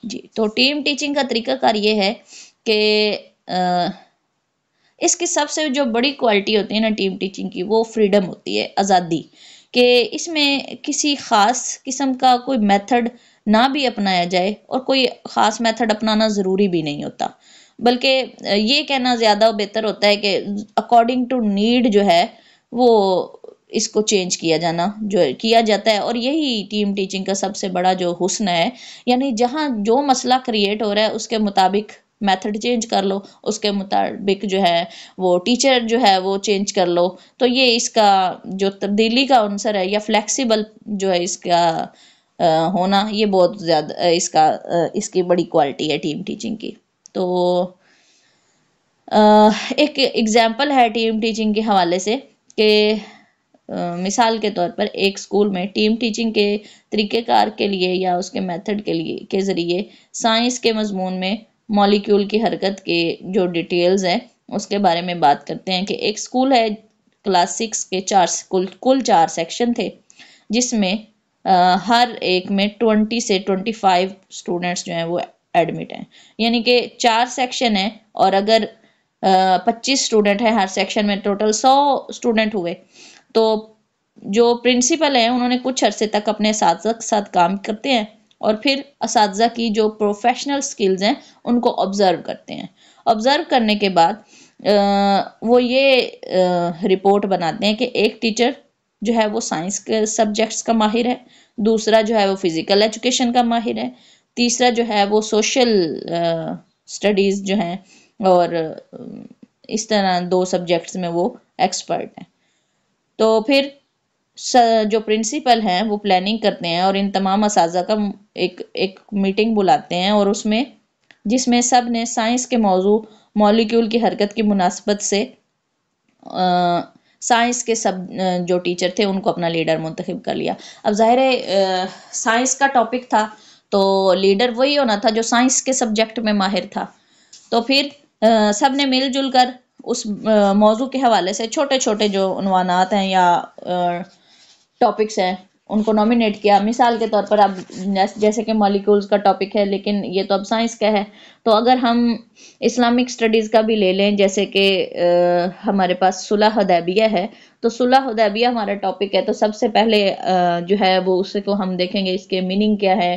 जी, तो team teaching का तरीकाकार ये है कि इसकी सबसे जो बड़ी क्वालिटी होती है ना टीम टीचिंग की, वो फ्रीडम होती है, आज़ादी, कि इसमें किसी ख़ास किस्म का कोई मेथड ना भी अपनाया जाए और कोई ख़ास मेथड अपनाना ज़रूरी भी नहीं होता, बल्कि ये कहना ज़्यादा बेहतर होता है कि अकॉर्डिंग टू नीड जो है वो इसको चेंज किया जाना जो किया जाता है। और यही टीम टीचिंग का सबसे बड़ा जो हुस्न है, यानी जहाँ जो मसला क्रिएट हो रहा है उसके मुताबिक मेथड चेंज कर लो, उसके मुताबिक जो है वो टीचर जो है वो चेंज कर लो। तो ये इसका जो तब्दीली का अंसर है या फ्लेक्सिबल जो है इसका होना, ये बहुत ज़्यादा इसकी बड़ी क्वालिटी है टीम टीचिंग की। तो एक एग्जांपल है टीम टीचिंग के हवाले से कि मिसाल के तौर पर एक स्कूल में टीम टीचिंग के तरीक़ेकार के लिए या उसके मेथड के लिए के ज़रिए साइंस के मजमून में मॉलिक्यूल की हरकत के जो डिटेल्स हैं उसके बारे में बात करते हैं। कि एक स्कूल है, क्लास 6 के कुल 4 सेक्शन थे, जिसमें हर एक में 20 से 25 स्टूडेंट्स जो हैं वो एडमिट हैं। यानी कि 4 सेक्शन हैं और अगर 25 स्टूडेंट हैं हर सेक्शन में, टोटल 100 स्टूडेंट हुए। तो जो प्रिंसिपल हैं उन्होंने कुछ अरसे तक अपने असातिज़ा के साथ काम करते हैं और फिर असातिज़ा की जो प्रोफेशनल स्किल्स हैं उनको ऑब्ज़र्व करते हैं। ऑब्ज़र्व करने के बाद वो ये रिपोर्ट बनाते हैं कि एक टीचर जो है वो साइंस के सब्जेक्ट्स का माहिर है, दूसरा जो है वो फिज़िकल एजुकेशन का माहिर है, तीसरा जो है वो सोशल स्टडीज़ जो हैं, और इस तरह 2 सब्जेक्ट्स में वो एक्सपर्ट हैं। तो फिर जो प्रिंसिपल हैं वो प्लानिंग करते हैं और इन तमाम असातिज़ा का एक मीटिंग बुलाते हैं, और उसमें जिसमें सब ने साइंस के मौजू मॉलिक्यूल की हरकत की मुनासबत से साइंस के सब जो टीचर थे उनको अपना लीडर मुंतखब कर लिया। अब ज़ाहिर है साइंस का टॉपिक था तो लीडर वही होना था जो साइंस के सब्जेक्ट में माहिर था। तो फिर सब ने मिलजुल कर उस मौजू के हवाले से छोटे छोटे जो उन्वानात हैं या टॉपिक्स हैं उनको नॉमिनेट किया। मिसाल के तौर पर अब जैसे कि मॉलिक्यूल्स का टॉपिक है, लेकिन ये तो अब साइंस का है, तो अगर हम इस्लामिक स्टडीज़ का भी ले लें, जैसे कि हमारे पास सुलह हुदैबिया है, तो सुलह हुदैबिया हमारा टॉपिक है, तो सबसे पहले जो है वो उसे को हम देखेंगे इसके मीनिंग क्या है,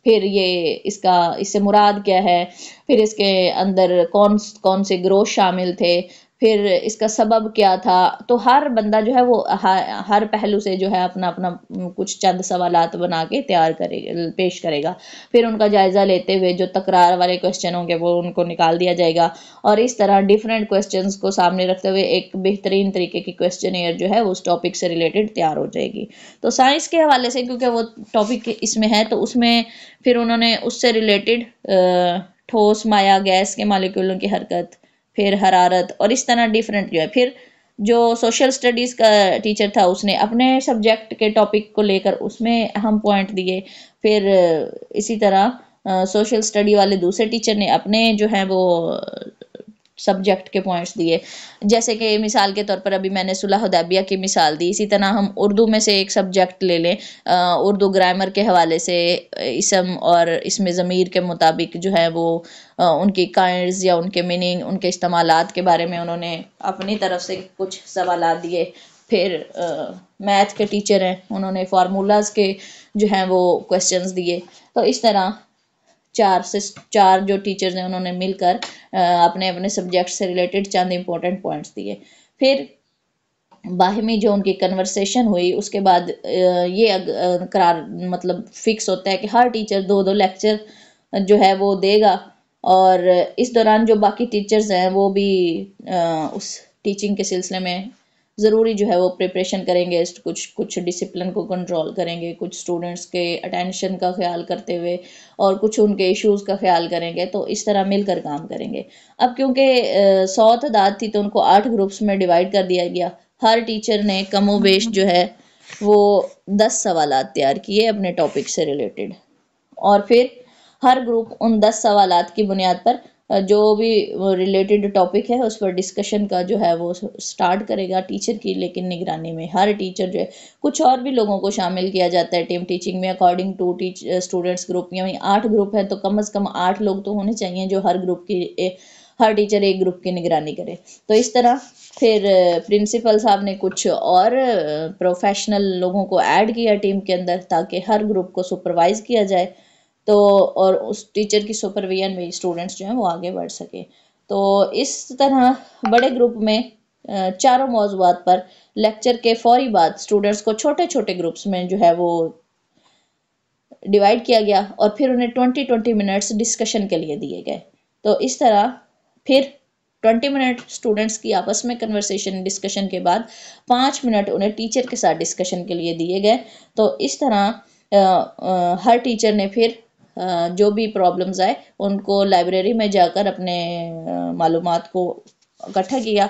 फिर ये इससे मुराद क्या है, फिर इसके अंदर कौन कौन से ग्रोह शामिल थे, फिर इसका सबब क्या था। तो हर बंदा जो है वो हर पहलू से जो है अपना अपना कुछ चंद सवालात बना के तैयार करेगा, पेश करेगा। फिर उनका जायज़ा लेते हुए जो तकरार वाले क्वेश्चन होंगे वो उनको निकाल दिया जाएगा, और इस तरह डिफरेंट क्वेश्चंस को सामने रखते हुए एक बेहतरीन तरीके की क्वेश्चनियर जो है उस टॉपिक से रिलेटेड तैयार हो जाएगी। तो साइंस के हवाले से क्योंकि वो टॉपिक इसमें है, तो उसमें फिर उन्होंने उससे रिलेटेड ठोस माया गैस के मालिक्यूलों की हरकत, फिर हरारत, और इस तरह डिफरेंट जो है। फिर जो सोशल स्टडीज़ का टीचर था उसने अपने सब्जेक्ट के टॉपिक को लेकर उसमें अहम पॉइंट दिए। फिर इसी तरह सोशल स्टडी वाले दूसरे टीचर ने अपने जो है वो सब्जेक्ट के पॉइंट्स दिए। जैसे कि मिसाल के तौर पर अभी मैंने सुलह हुदैबिया की मिसाल दी, इसी तरह हम उर्दू में से एक सब्जेक्ट ले लें, उर्दू ग्रामर के हवाले से इसम और इसमें ज़मीर के मुताबिक जो है वो उनकी काइंड्स या उनके मीनिंग, उनके इस्तेमालात के बारे में उन्होंने अपनी तरफ से कुछ सवालात दिए। फिर मैथ के टीचर हैं, उन्होंने फार्मूलाज के जो हैं वो क्वेश्चंस दिए। तो इस तरह 4 जो टीचर्स हैं उन्होंने मिलकर अपने अपने सब्जेक्ट से रिलेटेड चंद इंपॉर्टेंट पॉइंट्स दिए। फिर बाहिमी जो उनकी कन्वर्सेशन हुई उसके बाद ये करार मतलब फिक्स होता है कि हर टीचर 2-2 लेक्चर जो है वो देगा, और इस दौरान जो बाकी टीचर्स हैं वो भी उस टीचिंग के सिलसिले में ज़रूरी जो है वो प्रिपरेशन करेंगे, कुछ डिसिप्लिन को कंट्रोल करेंगे, कुछ स्टूडेंट्स के अटेंशन का ख्याल करते हुए, और कुछ उनके इश्यूज़ का ख्याल करेंगे। तो इस तरह मिलकर काम करेंगे। अब क्योंकि 100 तादाद थी तो उनको 8 ग्रुप्स में डिवाइड कर दिया गया। हर टीचर ने कमोबेश जो है वो 10 सवालात तैयार किए अपने टॉपिक से रिलेटेड, और फिर हर ग्रुप उन 10 सवालात की बुनियाद पर जो भी रिलेटेड टॉपिक है उस पर डिस्कशन का जो है वो स्टार्ट करेगा टीचर की लेकिन निगरानी में। हर टीचर जो है, कुछ और भी लोगों को शामिल किया जाता है टीम टीचिंग में अकॉर्डिंग टू स्टूडेंट्स ग्रुप। यानी 8 ग्रुप है तो कम से कम 8 लोग तो होने चाहिए जो हर ग्रुप की हर टीचर एक ग्रुप की निगरानी करे। तो इस तरह फिर प्रिंसिपल साहब ने कुछ और प्रोफेशनल लोगों को ऐड किया टीम के अंदर ताकि हर ग्रुप को सुपरवाइज किया जाए। तो और उस टीचर की सुपरविजन में स्टूडेंट्स जो हैं वो आगे बढ़ सके। तो इस तरह बड़े ग्रुप में चारों मौजूआत पर लेक्चर के फौरी बाद स्टूडेंट्स को छोटे छोटे ग्रुप्स में जो है वो डिवाइड किया गया और फिर उन्हें 20-20 मिनट्स डिस्कशन के लिए दिए गए। तो इस तरह फिर 20 मिनट स्टूडेंट्स की आपस में कन्वर्सेशन डिस्कशन के बाद 5 मिनट उन्हें टीचर के साथ डिस्कशन के लिए दिए गए। तो इस तरह हर टीचर ने फिर जो भी प्रॉब्लम्स आए उनको लाइब्रेरी में जाकर अपने मालूमात को इकट्ठा किया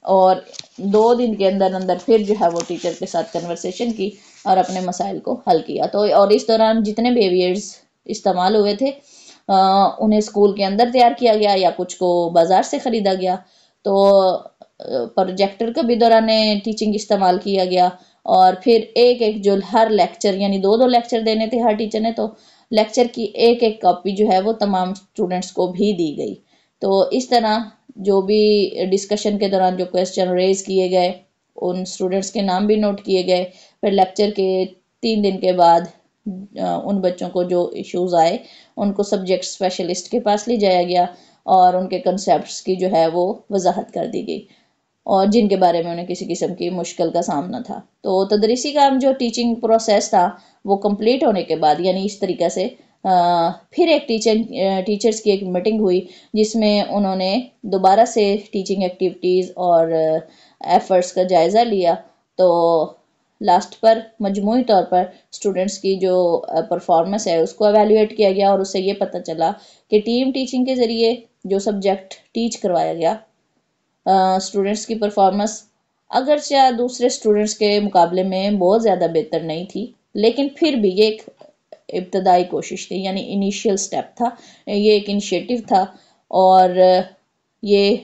और 2 दिन के अंदर अंदर फिर जो है वो टीचर के साथ कन्वर्सेशन की और अपने मसाइल को हल किया। तो और इस दौरान जितने बिहेवियर्स इस्तेमाल हुए थे उन्हें स्कूल के अंदर तैयार किया गया या कुछ को बाजार से ख़रीदा गया। तो प्रोजेक्टर का भी दौरान टीचिंग इस्तेमाल किया गया और फिर एक एक जो हर लेक्चर यानी 2-2 लेक्चर देने थे हर टीचर ने, तो लेक्चर की एक एक कॉपी जो है वो तमाम स्टूडेंट्स को भी दी गई। तो इस तरह जो भी डिस्कशन के दौरान जो क्वेश्चन रेज किए गए उन स्टूडेंट्स के नाम भी नोट किए गए। फिर लेक्चर के 3 दिन के बाद उन बच्चों को जो इश्यूज आए उनको सब्जेक्ट स्पेशलिस्ट के पास ले जाया गया और उनके कंसेप्ट्स की जो है वो वजाहत कर दी गई और जिनके बारे में उन्हें किसी किस्म की मुश्किल का सामना था। तो तदरीसी काम जो टीचिंग प्रोसेस था वो कंप्लीट होने के बाद यानी इस तरीके से फिर एक टीचर्स की एक मीटिंग हुई जिसमें उन्होंने दोबारा से टीचिंग एक्टिविटीज़ और एफर्ट्स का जायज़ा लिया। तो लास्ट पर मजमूई तौर पर स्टूडेंट्स की जो परफॉर्मेंस है उसको एवेल्यूएट किया गया और उससे ये पता चला कि टीम टीचिंग के ज़रिए जो सब्जेक्ट टीच करवाया गया स्टूडेंट्स की परफॉर्मेंस अगरचे दूसरे स्टूडेंट्स के मुकाबले में बहुत ज़्यादा बेहतर नहीं थी, लेकिन फिर भी ये एक इब्तदाई कोशिश थी यानी इनिशियल स्टेप था, ये एक इनिशिएटिव था और ये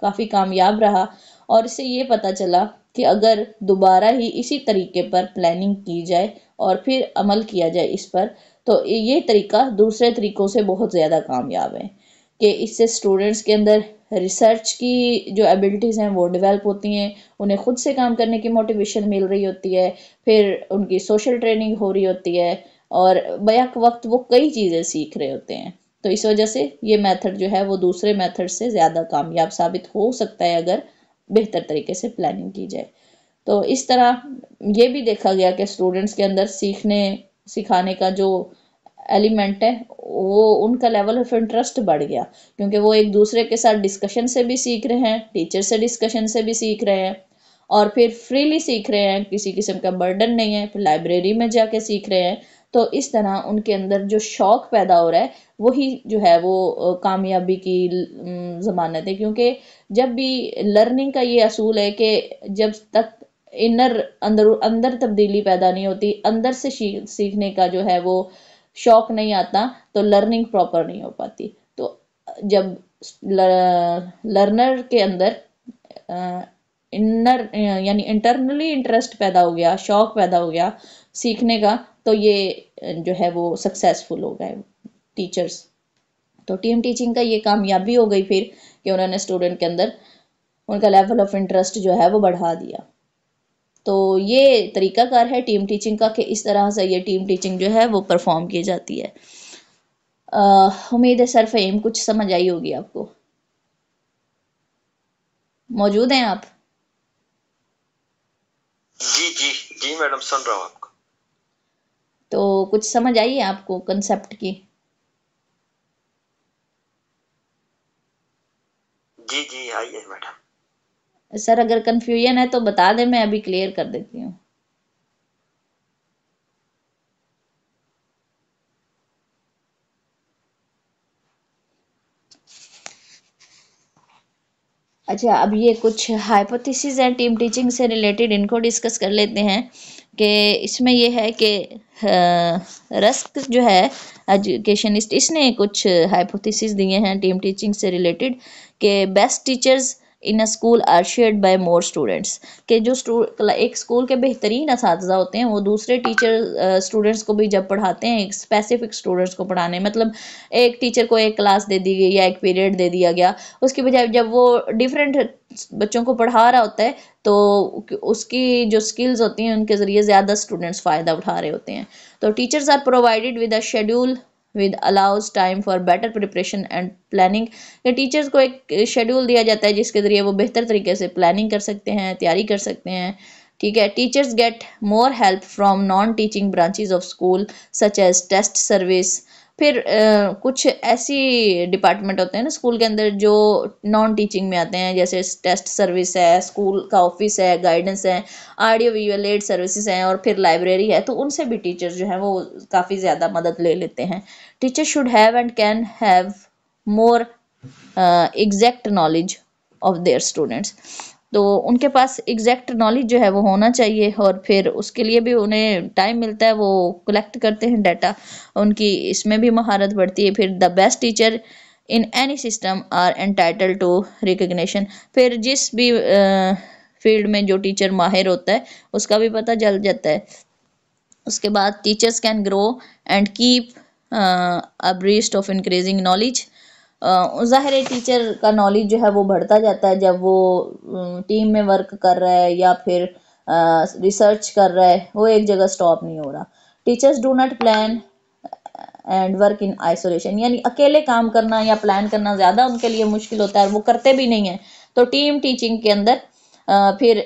काफ़ी कामयाब रहा। और इससे ये पता चला कि अगर दोबारा ही इसी तरीके पर प्लानिंग की जाए और फिर अमल किया जाए इस पर, तो ये तरीका दूसरे तरीक़ों से बहुत ज़्यादा कामयाब है कि इससे स्टूडेंट्स के अंदर रिसर्च की जो एबिलिटीज़ हैं वो डेवलप होती हैं, उन्हें खुद से काम करने की मोटिवेशन मिल रही होती है, फिर उनकी सोशल ट्रेनिंग हो रही होती है और बैक वक्त वो कई चीज़ें सीख रहे होते हैं। तो इस वजह से ये मेथड जो है वो दूसरे मेथड से ज़्यादा कामयाब साबित हो सकता है अगर बेहतर तरीके से प्लानिंग की जाए। तो इस तरह ये भी देखा गया कि स्टूडेंट्स के अंदर सीखने सिखाने का जो एलिमेंट है वो उनका लेवल ऑफ इंटरेस्ट बढ़ गया क्योंकि वो एक दूसरे के साथ डिस्कशन से भी सीख रहे हैं, टीचर से डिस्कशन से भी सीख रहे हैं और फिर फ्रीली सीख रहे हैं, किसी किस्म का बर्डन नहीं है, फिर लाइब्रेरी में जाके सीख रहे हैं। तो इस तरह उनके अंदर जो शौक पैदा हो रहा है वही जो है वो कामयाबी की ज़मानत है क्योंकि जब भी लर्निंग का ये असूल है कि जब तक इनर अंदर तब्दीली पैदा नहीं होती, अंदर से सीखने का जो है वो शौक नहीं आता, तो लर्निंग प्रॉपर नहीं हो पाती। तो जब लर्नर के अंदर इनर यानी इंटरनली इंटरेस्ट पैदा हो गया, शौक पैदा हो गया सीखने का, तो ये जो है वो सक्सेसफुल हो गए टीचर्स। तो टीम टीचिंग का ये कामयाबी हो गई फिर कि उन्होंने स्टूडेंट के अंदर उनका लेवल ऑफ इंटरेस्ट जो है वो बढ़ा दिया। तो ये तरीकाकार है टीम टीचिंग का कि इस तरह से ये टीम टीचिंग जो है वो परफॉर्म की जाती है। उम्मीद है सर फ़हीम कुछ समझ आई होगी आपको। मौजूद हैं आप? जी जी जी मैडम, सुन रहा हूँ आपको। तो कुछ समझ आई है आपको कंसेप्ट की? जी जी आई है मैडम। सर अगर कंफ्यूजन है तो बता दें, मैं अभी क्लियर कर देती हूँ। अच्छा, अब ये कुछ हाइपोथेसिस हैं टीम टीचिंग से रिलेटेड, इनको डिस्कस कर लेते हैं कि इसमें ये है कि रस्क जो है एजुकेशनिस्ट, इसने कुछ हाइपोथेसिस दिए हैं टीम टीचिंग से रिलेटेड कि best teachers in a school are shared by more students, कि जो एक स्कूल के बेहतरीन असातिज़ा होते हैं वो दूसरे टीचर स्टूडेंट्स को भी जब पढ़ाते हैं, एक स्पेसिफिक स्टूडेंट्स को पढ़ाने, मतलब एक टीचर को एक क्लास दे दी गई या एक पीरियड दे दिया गया, उसके बजाय जब वो डिफरेंट बच्चों को पढ़ा रहा होता है तो उसकी जो स्किल्स होती हैं उनके ज़रिए ज़्यादा स्टूडेंट्स फ़ायदा उठा रहे होते हैं। तो teachers are provided with a schedule with allows time for better preparation and planning, या टीचर्स को एक शेड्यूल दिया जाता है जिसके ज़रिए वो बेहतर तरीके से प्लानिंग कर सकते हैं, तैयारी कर सकते हैं। ठीक है, teachers get more help from non teaching branches of school such as test service. फिर कुछ ऐसी डिपार्टमेंट होते हैं ना स्कूल के अंदर जो नॉन टीचिंग में आते हैं, जैसे टेस्ट सर्विस है, स्कूल का ऑफिस है, गाइडेंस है, ऑडियो विजुअल एड सर्विसेज हैं, और फिर लाइब्रेरी है, तो उनसे भी टीचर्स जो हैं वो काफ़ी ज़्यादा मदद ले लेते हैं। Teacher should have and can have more exact knowledge of their students, तो उनके पास एग्जैक्ट नॉलेज जो है वो होना चाहिए, और फिर उसके लिए भी उन्हें टाइम मिलता है, वो कलेक्ट करते हैं डाटा, उनकी इसमें भी महारत बढ़ती है। फिर the best teacher in any system are entitled to recognition, फिर जिस भी फील्ड में जो टीचर माहिर होता है उसका भी पता चल जाता है। उसके बाद teachers can grow and keep abreast of increasing knowledge, ज़ाहिर है टीचर का नॉलेज जो है वो बढ़ता जाता है जब वो टीम में वर्क कर रहा है या फिर रिसर्च कर रहा है, वो एक जगह स्टॉप नहीं हो रहा। Teachers do not plan and work in isolation, यानी अकेले काम करना या प्लान करना ज़्यादा उनके लिए मुश्किल होता है और वो करते भी नहीं हैं। तो टीम टीचिंग के अंदर फिर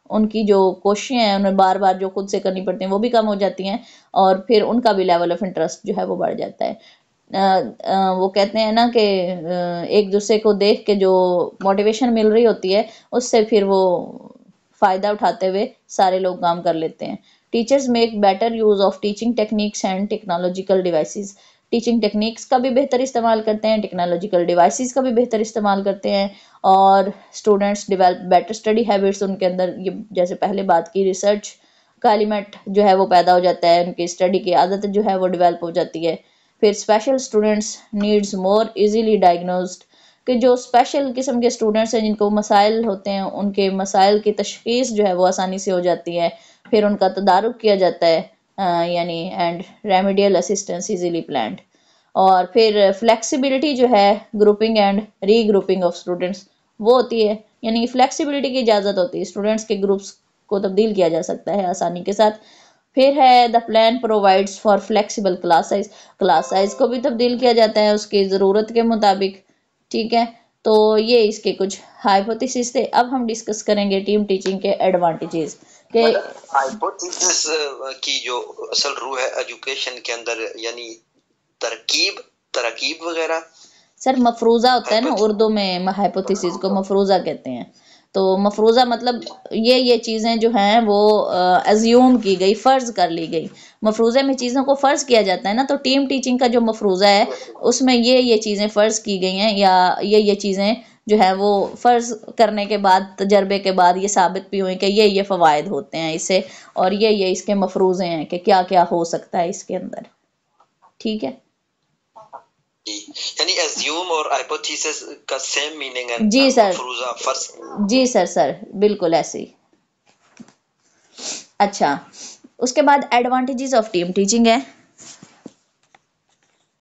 उनकी जो कोशिशें हैं उन्हें बार बार जो खुद से करनी पड़ती हैं वो भी कम हो जाती हैं, और फिर उनका भी लेवल ऑफ इंटरेस्ट जो है वो बढ़ जाता है। वो कहते हैं ना कि एक दूसरे को देख के जो मोटिवेशन मिल रही होती है उससे फिर वो फ़ायदा उठाते हुए सारे लोग काम कर लेते हैं। Teachers make better use of teaching techniques and technological devices, teaching techniques का भी बेहतर इस्तेमाल करते हैं, टेक्नोलॉजिकल डिवाइसेस का भी बेहतर इस्तेमाल करते हैं, और students develop better study habits, उनके अंदर ये जैसे पहले बात की रिसर्च का एलिमेंट जो है वो पैदा हो जाता है, उनकी स्टडी की आदत जो है वो डेवलप हो जाती है। फिर special students needs more easily diagnosed, कि जो स्पेशल किस्म के स्टूडेंट्स हैं जिनको मसाइल होते हैं उनके मसाइल की तशख़ीस जो है वो आसानी से हो जाती है, फिर उनका तदारुक किया जाता है, यानी and remedial assistance easily planned. और फिर फ्लेक्सिबिलिटी जो है grouping and regrouping of students वो होती है, यानी फ्लेक्सिबिलिटी की इजाज़त होती है, स्टूडेंट्स के ग्रुप्स को तब्दील किया जा सकता है आसानी के साथ। फिर है the plan provides for flexible class size, class size को भी तब्दील किया जाता है उसकी ज़रूरत के मुताबिक। ठीक है, तो ये इसके कुछ हाइपोथेसिस थे। अब हम डिस्कस करेंगे टीम टीचिंग के एडवांटेजेस के। हाइपोथेसिस की जो असल रूह है एजुकेशन के अंदर, यानी तरकीब वगैरह। सर मफरूज़ा होता है ना उर्दू में, हाइपोथेसिस को मफरूज़ा कहते हैं। तो मफरूज़ा मतलब ये चीज़ें जो हैं वो अज्यूम की गई, फ़र्ज़ कर ली गई। मफरूज़े में चीज़ों को फ़र्ज़ किया जाता है ना, तो टीम टीचिंग का जो मफरूज़ा है उसमें ये चीज़ें फ़र्ज़ की गई हैं, या ये चीज़ें जो है वो फ़र्ज़ करने के बाद, तजर्बे के बाद ये साबित भी हुई कि ये फ़वाइद होते हैं इससे, और ये इसके मफरूज़े हैं कि क्या क्या हो सकता है इसके अंदर। ठीक है यानी assume और hypothesis का सेम मीनिंग है। जी सर, मफरूज़ा फर्ज। जी सर बिल्कुल ऐसे ही। अच्छा, उसके बाद एडवांटेजेस ऑफ टीम टीचिंग है